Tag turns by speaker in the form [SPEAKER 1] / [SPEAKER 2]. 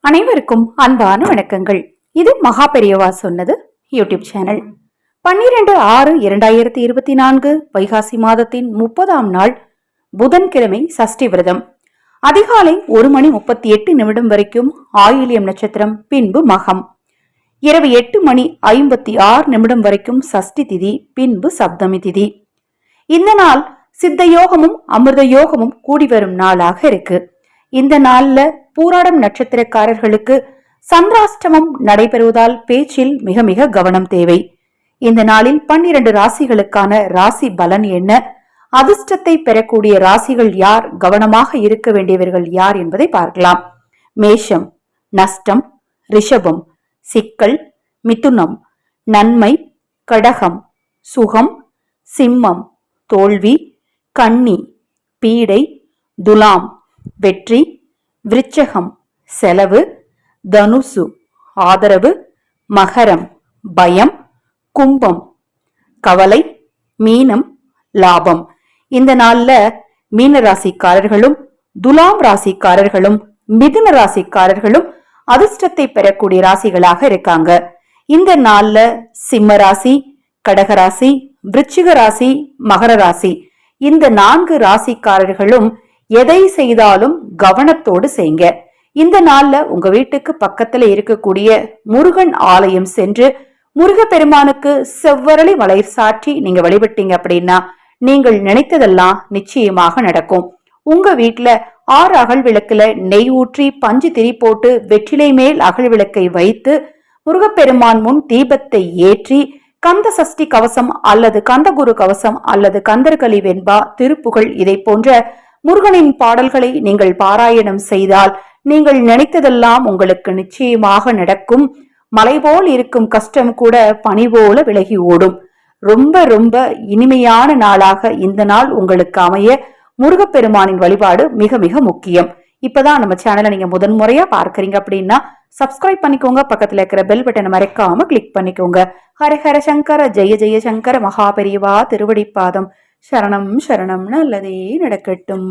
[SPEAKER 1] அனைவருக்கும் அன்பான வணக்கங்கள். இது மகா பெரியவா சொன்னது யூடியூப் சேனல். 12/6/2024 வைகாசி மாதத்தின் 30ஆம் நாள் புதன்கிழமை சஷ்டி விரதம். அதிகாலை 1:38 வரைக்கும் ஆயில்யம் நட்சத்திரம், பின்பு மகம். இரவு 8:56 வரைக்கும் சஷ்டி திதி, பின்பு சப்தமி திதி. இந்த நாள் சித்த யோகமும் அமிர்த யோகமும் கூடி வரும் நாளாக இருக்கு. இந்த நாள்ல பூராடம் நட்சத்திரக்காரர்களுக்கு சந்திராஷ்டமம் நடைபெறுவதால் பேச்சில் மிக மிக கவனம் தேவை. இந்த நாளில் 12 ராசிகளுக்கான ராசி பலன் என்ன, அதிர்ஷ்டத்தை பெறக்கூடிய ராசிகள் யார், கவனமாக இருக்க வேண்டியவர்கள் யார் என்பதை பார்க்கலாம். மேஷம் நஷ்டம், ரிஷபம் சிக்கல், மிதுனம் நன்மை, கடகம் சுகம், சிம்மம் தோல்வி, கன்னி பீடை, துலாம் வெற்றி, விருச்சகம் செலவு, தனுசு ஆதரவு, மகரம் பயம், கும்பம் கவலை, மீனம் லாபம். இந்த நாள்ல மீன ராசிக்காரர்களும் துலாம் ராசிக்காரர்களும் மிதுன ராசிக்காரர்களும் அதிர்ஷ்டத்தை பெறக்கூடிய ராசிகளாக இருக்காங்க. இந்த நாள்ல சிம்ம ராசி, கடகராசி, விருச்சிக ராசி, மகர ராசி இந்த 4 ராசிக்காரர்களும் எதை செய்தாலும் கவனத்தோடு செய்யுங்க. இந்த நாள்ல உங்க வீட்டுக்கு பக்கத்துல இருக்கக்கூடிய முருகன் ஆலயம் சென்று முருகப்பெருமானுக்கு செவ்வரளி மலர் சாற்றி நீங்க வழிபட்டீங்க அப்படின்னா நீங்கள் நினைத்ததெல்லாம் நிச்சயமாக நடக்கும். உங்க வீட்டுல 6 அகல் விளக்குல நெய் ஊற்றி பஞ்சு திரி போட்டு வெற்றிலை மேல் அகல் விளக்கை வைத்து முருகப்பெருமான் முன் தீபத்தை ஏற்றி கந்த சஷ்டி கவசம் அல்லது கந்தகுரு கவசம் அல்லது கந்தர்களி வெண்பா, திருப்புகழ் இதை போன்ற முருகனின் பாடல்களை நீங்கள் பாராயணம் செய்தால் நீங்கள் நினைத்ததெல்லாம் உங்களுக்கு நிச்சயமாக நடக்கும். மலை போல் இருக்கும் கஷ்டம் கூட பனி போல விலகி ஓடும். ரொம்ப ரொம்ப இனிமையான நாளாக இந்த நாள் உங்களுக்கு அமைய முருகப்பெருமானின் வழிபாடு மிக மிக முக்கியம். இப்பதான் நம்ம சேனலை நீங்க முதன்முறையா பார்க்கறீங்க அப்படின்னா சப்ஸ்கிரைப் பண்ணிக்கோங்க. பக்கத்துல இருக்கிற பெல் பட்டனை மறக்காம கிளிக் பண்ணிக்கோங்க. ஹரஹர சங்கர ஜெய ஜெய சங்கர மகா பெரியவா திருவடிப்பாதம். சரணம் சரணம், நல்லதே நடக்கட்டும்.